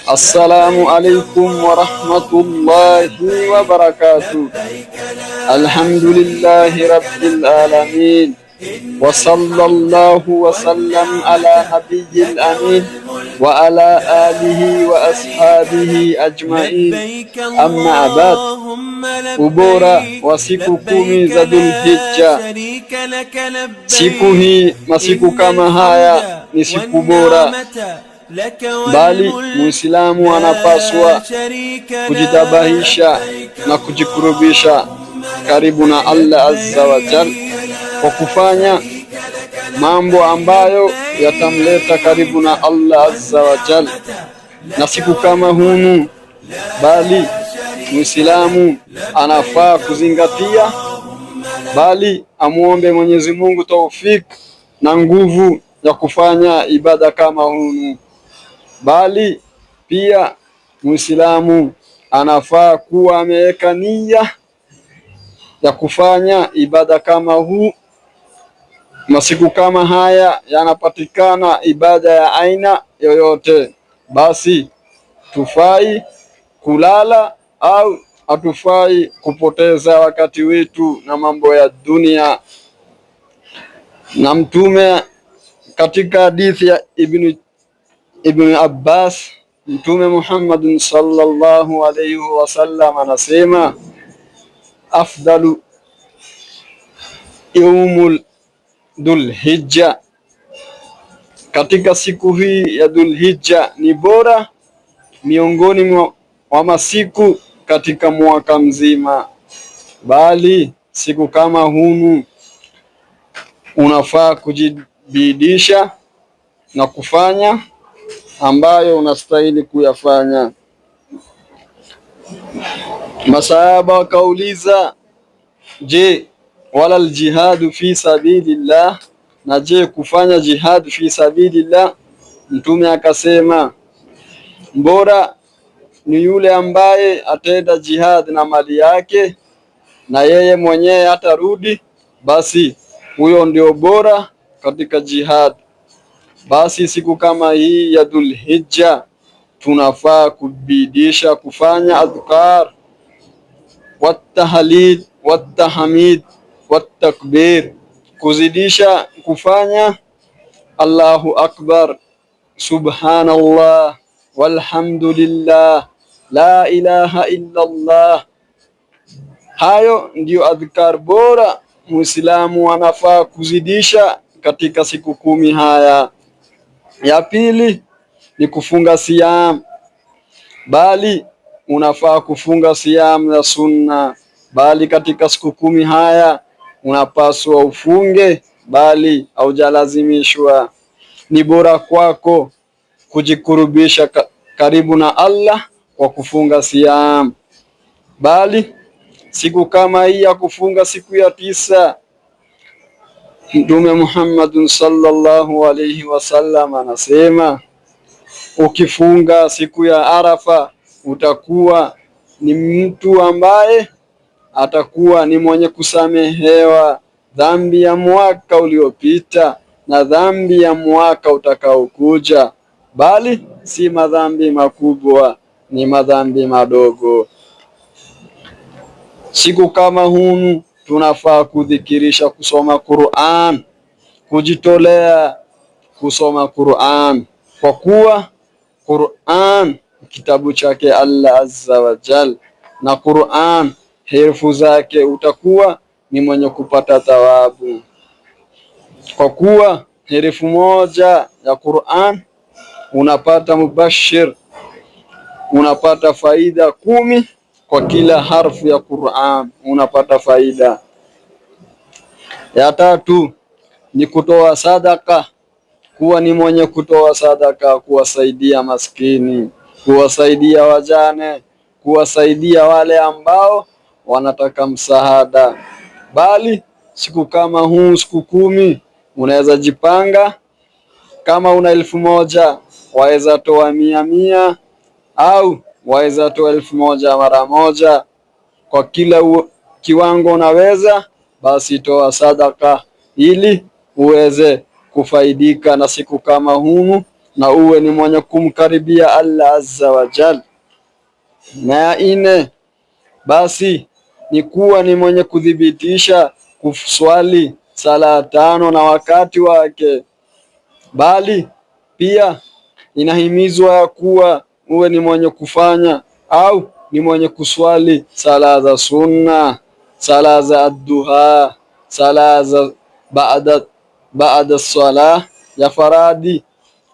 Assalamu alaikum warahmatullahi wabarakatuh. Alhamdulillahi rabbil alamin. Wa sallallahu wa sallam ala nabiyyil amin wa ala alihi wa ashabihi ajma'in. Amma ba'd. Ubora wa siku 10 za Dhulhijja. Siku hii, masiku kama haya ni siku bora, bali Muislamu anapaswa kujitabahisha na kujikurubisha karibu na Allah azza wa jalla kwa kufanya mambo ambayo yatamleta karibu na Allah azza wa jalla. Na siku kama hunu, bali Muislamu anafaa kuzingatia, bali amuombe Mwenyezi Mungu taufik na nguvu ya kufanya ibada kama hunu. Bali pia Muislamu anafaa kuwa ameweka nia ya kufanya ibada kama huu. Masiku kama haya yanapatikana ibada ya aina yoyote, basi tufai kulala au hatufai kupoteza wakati wetu na mambo ya dunia. Na Mtume katika hadithi ya Ibn Abbas, Mtume Muhammad sallallahu alayhi wasallam anasema, afdalu yaumul Dhulhijja, katika siku hii ya Dhulhijja ni bora miongoni mwa masiku katika mwaka mzima. Bali siku kama hunu unafaa kujibidisha na kufanya ambayo unastahili kuyafanya. Masahaba wakauliza, je, wala aljihadu fi sabilillah, na je kufanya jihad fi sabilillah? Mtume akasema, bora ni yule ambaye ataenda jihad na mali yake na yeye mwenyewe hatarudi, basi huyo ndio bora katika jihad. Basi siku kama hii ya Dhulhijja tunafaa kubidisha kufanya adhkar, watahlil, watahmid, watakbir, kuzidisha kufanya Allahu akbar, subhanallah, walhamdulillah, la ilaha illa Allah. Hayo ndio adhkar bora Muislamu anafaa kuzidisha katika siku 10 haya. Ya pili ni kufunga siyam, bali unafaa kufunga siyam ya sunna, bali katika siku 10 haya unapaswa ufunge, bali haujalazimishwa. Ni bora kwako kujikurubisha karibu na Allah kwa kufunga siyam. Bali siku kama hii ya kufunga siku ya 9, Mtume Muhammad sallallahu alayhi wasallam anasema, ukifunga siku ya Arafa utakuwa ni mtu ambaye atakuwa ni mwenye kusamehewa dhambi ya mwaka uliopita na dhambi ya mwaka utakaokuja, bali si madhambi makubwa, ni madhambi madogo. Siku kama hunu tunafaa kudhikirisha kusoma Qur'an, kujitolea kusoma Qur'an, kwa kuwa Qur'an kitabu chake Allah azza wa jal, na Qur'an herufu zake utakuwa ni mwenye kupata thawabu, kwa kuwa herufu moja ya Qur'an unapata mubashir, unapata faida 10 kwa kila harfu ya Qur'an unapata faida. Ya tatu ni kutoa sadaka, kuwa ni mwenye kutoa sadaka, kuwasaidia maskini, kuwasaidia wajane, kuwasaidia wale ambao wanataka msaada. Bali siku kama huu, siku 10, unaweza jipanga, kama una 1000 waweza toa 100 au waweza toa 1000 mara moja. Kwa kila kiwango unaweza, basi toa sadaka ili uweze kufaidika na siku kama huu na uwe ni mwenye kumkaribia Allah azza wa jal. Na ya nne basi ni kuwa ni mwenye kudhibitisha kuswali sala tano na wakati wake, bali pia inahimizwa ya kuwa uwe ni mwenye kufanya au ni mwenye kuswali sala za sunna, sala za adduha, sala za baada swala ya faradi,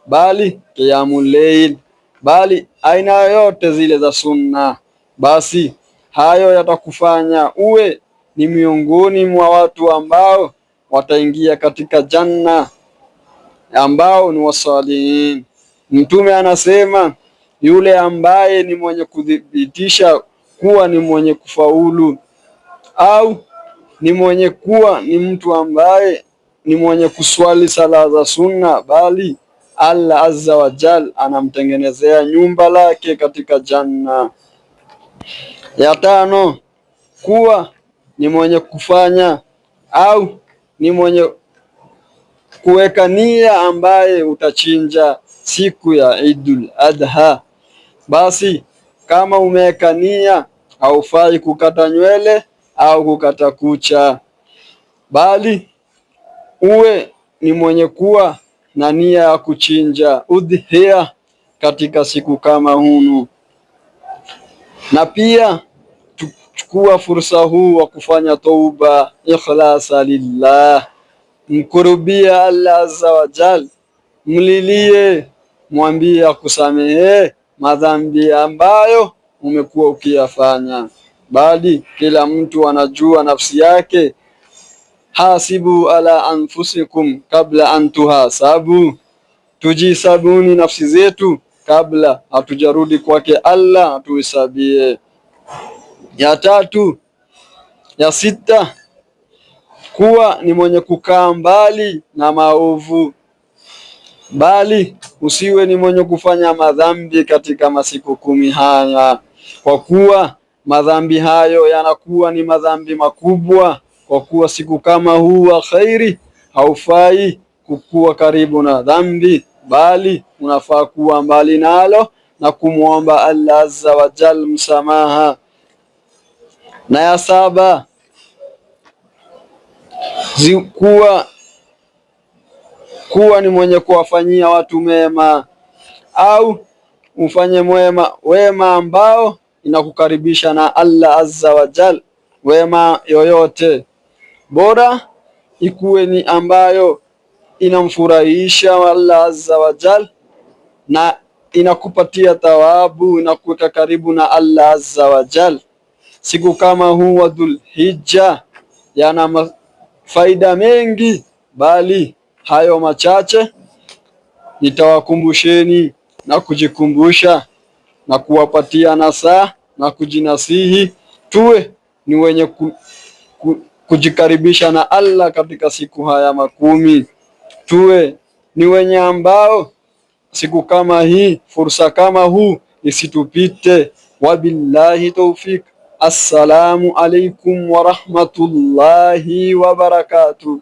bali qiyamul layl, bali aina yote zile za sunna. Basi hayo yatakufanya uwe ni miongoni mwa watu ambao wataingia katika janna, ambao ni wasalihin. Mtume anasema yule ambaye ni mwenye kudhibitisha kuwa ni mwenye kufaulu au ni mwenye kuwa ni mtu ambaye ni mwenye kuswali sala za sunna, bali Allah azza wa jal anamtengenezea nyumba lake katika janna. Ya tano, kuwa ni mwenye kufanya au ni mwenye kuweka nia ambaye utachinja siku ya Idul Adha. Basi kama umeweka nia, haufai kukata nywele au kukata kucha, bali uwe ni mwenye kuwa na nia ya kuchinja udhiya katika siku kama hunu. Na pia chukua fursa huu wa kufanya tauba ikhlasa lillah, mkurubia Allah azza wa jal, mlilie, mwambie akusamehe madhambi ambayo umekuwa ukiyafanya. Bali kila mtu anajua nafsi yake. Hasibu ala anfusikum kabla an tuhasabu, tujisabuni nafsi zetu kabla hatujarudi kwake Allah atuhisabie. Ya sita, kuwa ni mwenye kukaa mbali na maovu, bali usiwe ni mwenye kufanya madhambi katika masiku 10 haya, kwa kuwa madhambi hayo yanakuwa ni madhambi makubwa. Kwa kuwa siku kama huu wa khairi haufai kukuwa karibu na dhambi, bali unafaa kuwa mbali nalo na kumwomba Allah azza wa jal msamaha. Na ya saba, kuwa ni mwenye kuwafanyia watu mema au ufanye wema ambao inakukaribisha na Allah azza wa jal. Wema yoyote bora ikuwe ni ambayo inamfurahisha Allah azza wa jal na inakupatia thawabu, inakuweka karibu na Allah azza wa jal. Siku kama huu wa Dhulhijja yana faida mengi, bali hayo machache nitawakumbusheni na kujikumbusha na kuwapatia nasaha na kujinasihi, tuwe ni wenye kujikaribisha na Allah katika siku haya 10. Tuwe ni wenye ambao siku kama hii, fursa kama huu isitupite. Wabillahi tawfik. Assalamu alaikum wa rahmatullahi wa barakatuh.